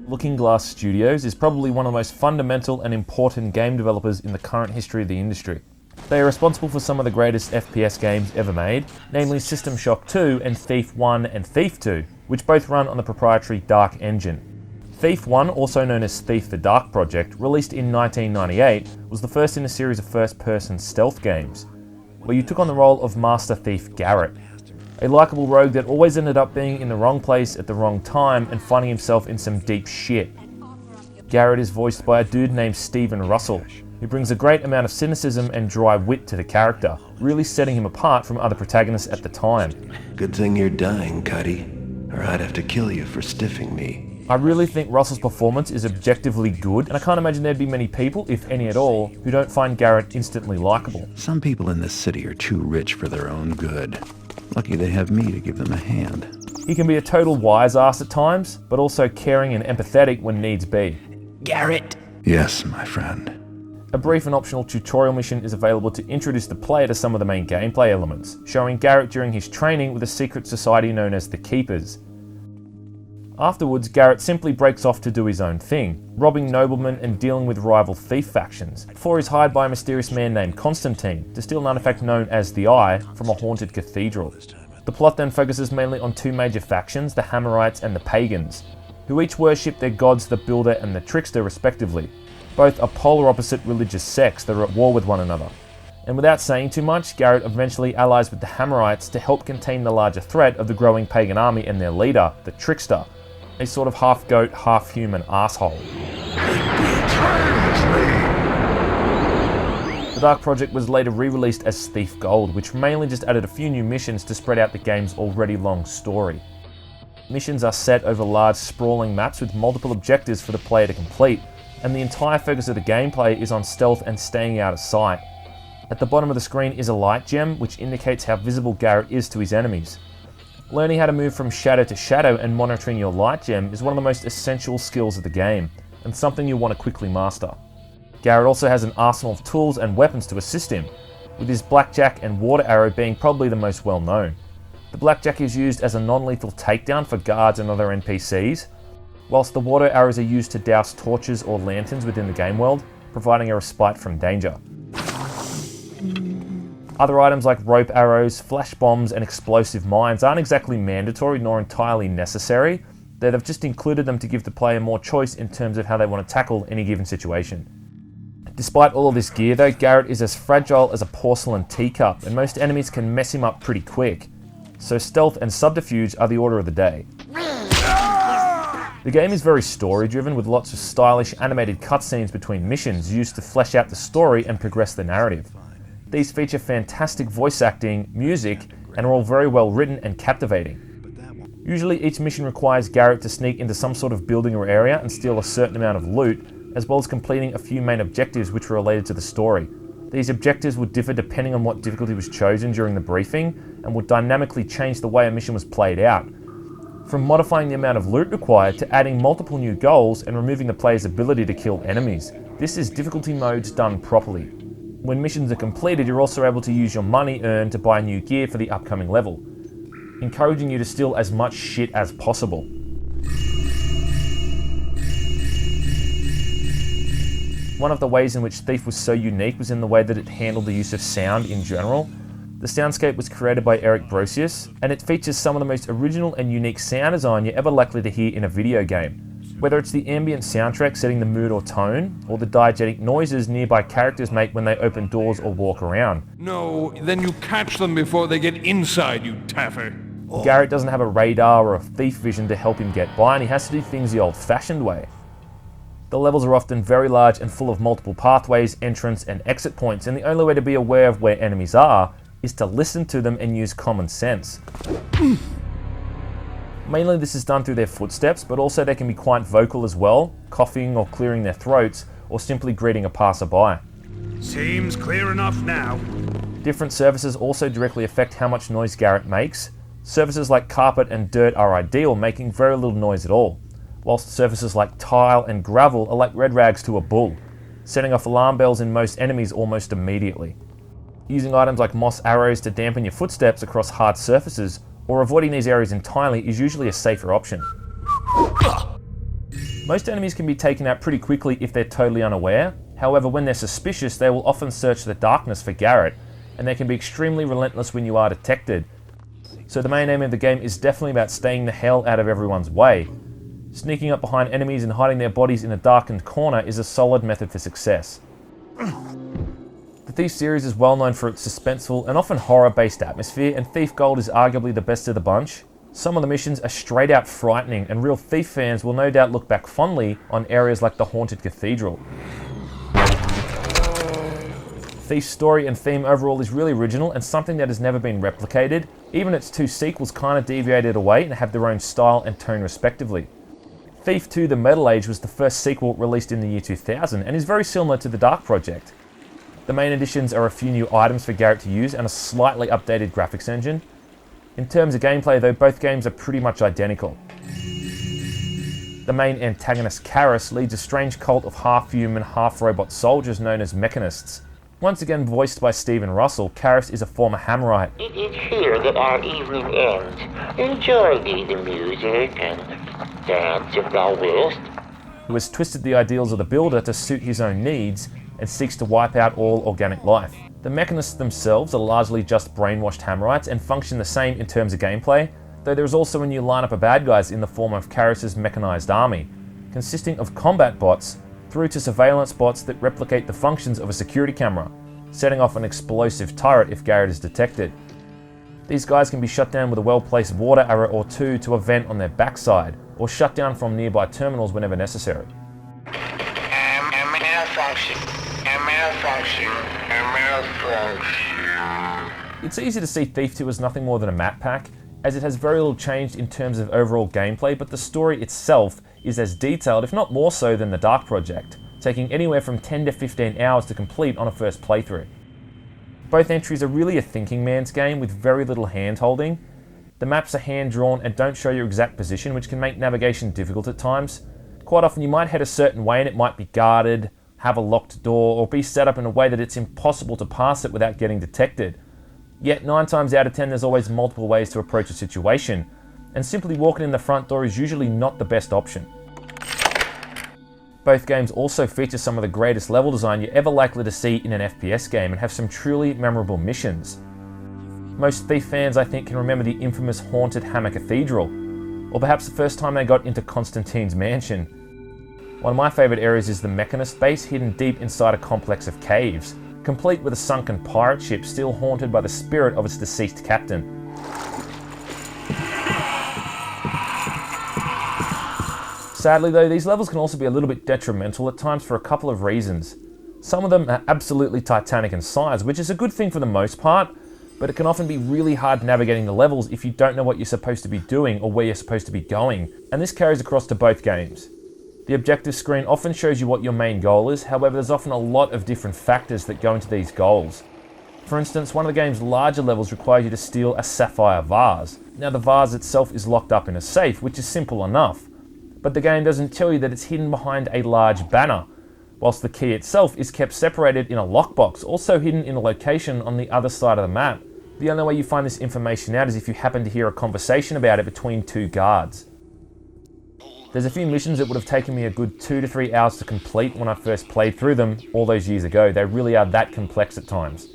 Looking Glass Studios is probably one of the most fundamental and important game developers in the current history of the industry. They are responsible for some of the greatest FPS games ever made, namely System Shock 2 and Thief 1 and Thief 2, which both run on the proprietary Dark engine. Thief 1, also known as Thief the Dark Project, released in 1998, was the first in a series of first-person stealth games, where you took on the role of Master Thief Garrett, a likeable rogue that always ended up being in the wrong place at the wrong time and finding himself in some deep shit. Garrett is voiced by a dude named Steven Russell, who brings a great amount of cynicism and dry wit to the character, really setting him apart from other protagonists at the time. Good thing you're dying, Cuddy, or I'd have to kill you for stiffing me. I really think Russell's performance is objectively good, and I can't imagine there'd be many people, if any at all, who don't find Garrett instantly likeable. Some people in this city are too rich for their own good. Lucky they have me to give them a hand. He can be a total wise ass at times, but also caring and empathetic when needs be. Garrett! Yes, my friend. A brief and optional tutorial mission is available to introduce the player to some of the main gameplay elements, showing Garrett during his training with a secret society known as the Keepers. Afterwards, Garrett simply breaks off to do his own thing, robbing noblemen and dealing with rival thief factions, before he's hired by a mysterious man named Constantine to steal an artifact known as the Eye from a haunted cathedral. The plot then focuses mainly on two major factions, the Hammerites and the Pagans, who each worship their gods, the Builder and the Trickster respectively. Both are polar opposite religious sects that are at war with one another. And without saying too much, Garrett eventually allies with the Hammerites to help contain the larger threat of the growing pagan army and their leader, the Trickster, a sort of half-goat, half-human asshole. The Dark Project was later re-released as Thief Gold, which mainly just added a few new missions to spread out the game's already long story. Missions are set over large, sprawling maps with multiple objectives for the player to complete, and the entire focus of the gameplay is on stealth and staying out of sight. At the bottom of the screen is a light gem, which indicates how visible Garrett is to his enemies. Learning how to move from shadow to shadow and monitoring your light gem is one of the most essential skills of the game, and something you'll want to quickly master. Garrett also has an arsenal of tools and weapons to assist him, with his blackjack and water arrow being probably the most well known. The blackjack is used as a non-lethal takedown for guards and other NPCs, whilst the water arrows are used to douse torches or lanterns within the game world, providing a respite from danger. Other items like rope arrows, flash bombs and explosive mines aren't exactly mandatory nor entirely necessary. They've just included them to give the player more choice in terms of how they want to tackle any given situation. Despite all of this gear though, Garrett is as fragile as a porcelain teacup and most enemies can mess him up pretty quick. So stealth and subterfuge are the order of the day. The game is very story driven with lots of stylish animated cutscenes between missions used to flesh out the story and progress the narrative. These feature fantastic voice acting, music, and are all very well written and captivating. Usually each mission requires Garrett to sneak into some sort of building or area and steal a certain amount of loot, as well as completing a few main objectives which were related to the story. These objectives would differ depending on what difficulty was chosen during the briefing, and would dynamically change the way a mission was played out. From modifying the amount of loot required to adding multiple new goals and removing the player's ability to kill enemies. This is difficulty modes done properly. When missions are completed, you're also able to use your money earned to buy new gear for the upcoming level, encouraging you to steal as much shit as possible. One of the ways in which Thief was so unique was in the way that it handled the use of sound in general. The soundscape was created by Eric Brosius, and it features some of the most original and unique sound design you're ever likely to hear in a video game. Whether it's the ambient soundtrack setting the mood or tone, or the diegetic noises nearby characters make when they open doors or walk around. No, then you catch them before they get inside, you taffer. Garrett doesn't have a radar or a thief vision to help him get by, and he has to do things the old-fashioned way. The levels are often very large and full of multiple pathways, entrance and exit points, and the only way to be aware of where enemies are is to listen to them and use common sense. Mainly this is done through their footsteps, but also they can be quite vocal as well, coughing or clearing their throats, or simply greeting a passerby. Seems clear enough now. Different surfaces also directly affect how much noise Garrett makes. Surfaces like carpet and dirt are ideal, making very little noise at all, whilst surfaces like tile and gravel are like red rags to a bull, setting off alarm bells in most enemies almost immediately. Using items like moss arrows to dampen your footsteps across hard surfaces, or avoiding these areas entirely is usually a safer option. Most enemies can be taken out pretty quickly if they're totally unaware. However, when they're suspicious, they will often search the darkness for Garrett, and they can be extremely relentless when you are detected. So the main aim of the game is definitely about staying the hell out of everyone's way. Sneaking up behind enemies and hiding their bodies in a darkened corner is a solid method for success. The Thief series is well known for its suspenseful and often horror-based atmosphere, and Thief Gold is arguably the best of the bunch. Some of the missions are straight out frightening, and real Thief fans will no doubt look back fondly on areas like the Haunted Cathedral. Thief's story and theme overall is really original and something that has never been replicated. Even its two sequels kind of deviated away and have their own style and tone respectively. Thief 2 The Metal Age was the first sequel released in the year 2000 and is very similar to the Dark Project. The main additions are a few new items for Garrett to use and a slightly updated graphics engine. In terms of gameplay though, both games are pretty much identical. The main antagonist, Karis, leads a strange cult of half-human, half-robot soldiers known as Mechanists. Once again voiced by Stephen Russell, Karis is a former Hammerite. It is here that our evening ends. Enjoy the music and dance if thou willst. Who has twisted the ideals of the Builder to suit his own needs and seeks to wipe out all organic life. The Mechanists themselves are largely just brainwashed Hammerites and function the same in terms of gameplay, though there is also a new lineup of bad guys in the form of Karis' mechanized army, consisting of combat bots through to surveillance bots that replicate the functions of a security camera, setting off an explosive turret if Garrett is detected. These guys can be shut down with a well-placed water arrow or two to a vent on their backside, or shut down from nearby terminals whenever necessary. It's easy to see Thief 2 as nothing more than a map pack, as it has very little changed in terms of overall gameplay, but the story itself is as detailed, if not more so, than the Dark Project, taking anywhere from 10 to 15 hours to complete on a first playthrough. Both entries are really a thinking man's game with very little hand-holding. The maps are hand-drawn and don't show your exact position, which can make navigation difficult at times. Quite often you might head a certain way and it might be guarded, have a locked door, or be set up in a way that it's impossible to pass it without getting detected. Yet 9 times out of 10 there's always multiple ways to approach a situation, and simply walking in the front door is usually not the best option. Both games also feature some of the greatest level design you're ever likely to see in an FPS game and have some truly memorable missions. Most Thief fans, I think, can remember the infamous haunted Hammer Cathedral, or perhaps the first time they got into Constantine's mansion. One of my favourite areas is the Mechanist base, hidden deep inside a complex of caves, complete with a sunken pirate ship still haunted by the spirit of its deceased captain. Sadly though, these levels can also be a little bit detrimental at times for a couple of reasons. Some of them are absolutely titanic in size, which is a good thing for the most part, but it can often be really hard navigating the levels if you don't know what you're supposed to be doing or where you're supposed to be going, and this carries across to both games. The objective screen often shows you what your main goal is, however there's often a lot of different factors that go into these goals. For instance, one of the game's larger levels requires you to steal a sapphire vase. Now the vase itself is locked up in a safe, which is simple enough, but the game doesn't tell you that it's hidden behind a large banner, whilst the key itself is kept separated in a lockbox, also hidden in a location on the other side of the map. The only way you find this information out is if you happen to hear a conversation about it between 2 guards. There's a few missions that would have taken me a good 2 to 3 hours to complete when I first played through them all those years ago. They really are that complex at times.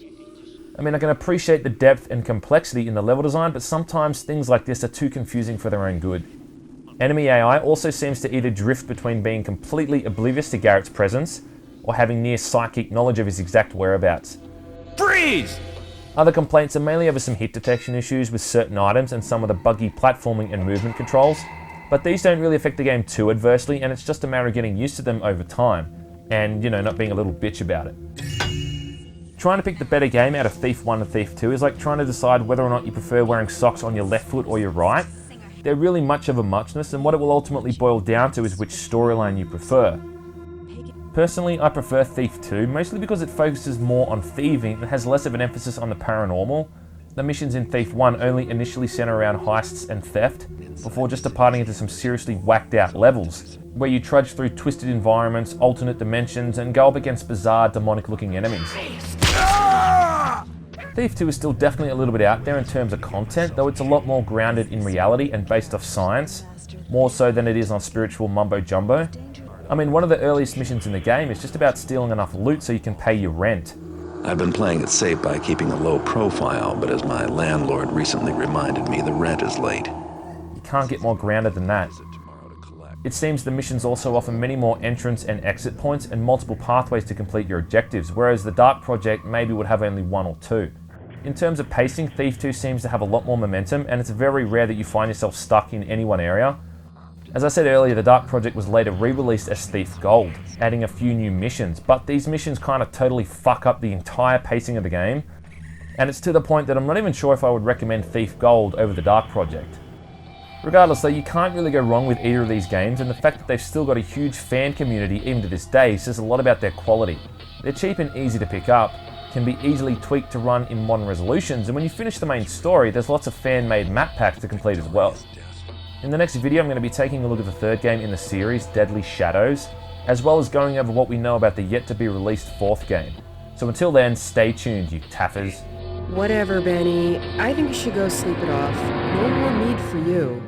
I mean, I can appreciate the depth and complexity in the level design, but sometimes things like this are too confusing for their own good. Enemy AI also seems to either drift between being completely oblivious to Garrett's presence or having near psychic knowledge of his exact whereabouts. Freeze! Other complaints are mainly over some hit detection issues with certain items and some of the buggy platforming and movement controls, but these don't really affect the game too adversely, and it's just a matter of getting used to them over time and, not being a little bitch about it. Trying to pick the better game out of Thief 1 and Thief 2 is like trying to decide whether or not you prefer wearing socks on your left foot or your right. They're really much of a muchness, and what it will ultimately boil down to is which storyline you prefer. Personally, I prefer Thief 2, mostly because it focuses more on thieving and has less of an emphasis on the paranormal. The missions in Thief 1 only initially center around heists and theft, before just departing into some seriously whacked out levels, where you trudge through twisted environments, alternate dimensions, and go up against bizarre demonic looking enemies. Thief 2 is still definitely a little bit out there in terms of content, though it's a lot more grounded in reality and based off science, more so than it is on spiritual mumbo jumbo. I mean, one of the earliest missions in the game is just about stealing enough loot so you can pay your rent. I've been playing it safe by keeping a low profile, but as my landlord recently reminded me, the rent is late. You can't get more grounded than that. It seems the missions also offer many more entrance and exit points and multiple pathways to complete your objectives, whereas the Dark Project maybe would have only one or two. In terms of pacing, Thief 2 seems to have a lot more momentum, and it's very rare that you find yourself stuck in any one area. As I said earlier, the Dark Project was later re-released as Thief Gold, adding a few new missions, but these missions kind of totally fuck up the entire pacing of the game, and it's to the point that I'm not even sure if I would recommend Thief Gold over the Dark Project. Regardless though, you can't really go wrong with either of these games, and the fact that they've still got a huge fan community even to this day says a lot about their quality. They're cheap and easy to pick up, can be easily tweaked to run in modern resolutions, and when you finish the main story, there's lots of fan-made map packs to complete as well. In the next video, I'm going to be taking a look at the third game in the series, Deadly Shadows, as well as going over what we know about the yet-to-be-released fourth game. So until then, stay tuned, you taffers. Whatever, Benny. I think you should go sleep it off. No more need for you.